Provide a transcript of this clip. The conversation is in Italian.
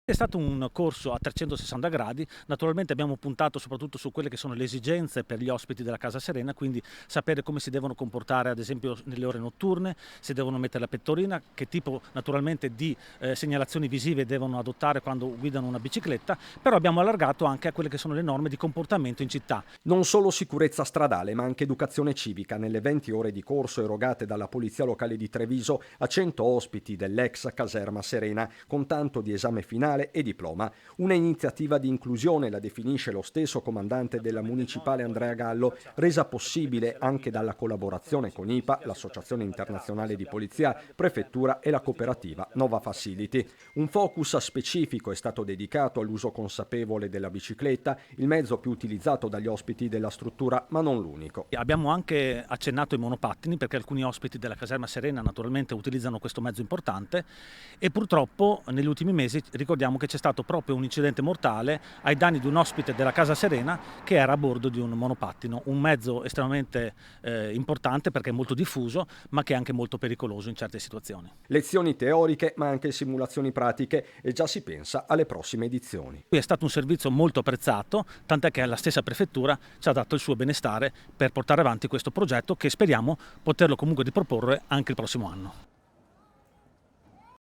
È stato un corso a 360 gradi, naturalmente abbiamo puntato soprattutto su quelle che sono le esigenze per gli ospiti della Casa Serena, quindi sapere come si devono comportare ad esempio nelle ore notturne, se devono mettere la pettorina, che tipo naturalmente di segnalazioni visive devono adottare quando guidano una bicicletta, però abbiamo allargato anche a quelle che sono le norme di comportamento in città. Non solo sicurezza stradale, ma anche educazione civica nelle 20 ore di corso erogate dalla Polizia Locale di Treviso a 100 ospiti dell'ex caserma Serena, con tanto di esame finale e diploma. Una iniziativa di inclusione, la definisce lo stesso comandante della municipale Andrea Gallo, resa possibile anche dalla collaborazione con IPA, l'Associazione Internazionale di Polizia, Prefettura e la cooperativa Nova Facility. Un focus specifico è stato dedicato all'uso consapevole della bicicletta, il mezzo più utilizzato dagli ospiti della struttura, ma non l'unico. Abbiamo anche accennato ai monopattini perché alcuni ospiti della caserma Serena naturalmente utilizzano questo mezzo importante e purtroppo negli ultimi mesi ricordiamo che c'è stato proprio un incidente mortale ai danni di un ospite della Casa Serena che era a bordo di un monopattino, un mezzo estremamente importante perché è molto diffuso ma che è anche molto pericoloso in certe situazioni. Lezioni teoriche, ma anche simulazioni pratiche e già si pensa alle prossime edizioni. È stato un servizio molto apprezzato, tant'è che la stessa prefettura ci ha dato il suo benestare per portare avanti questo progetto che speriamo poterlo comunque riproporre anche il prossimo anno.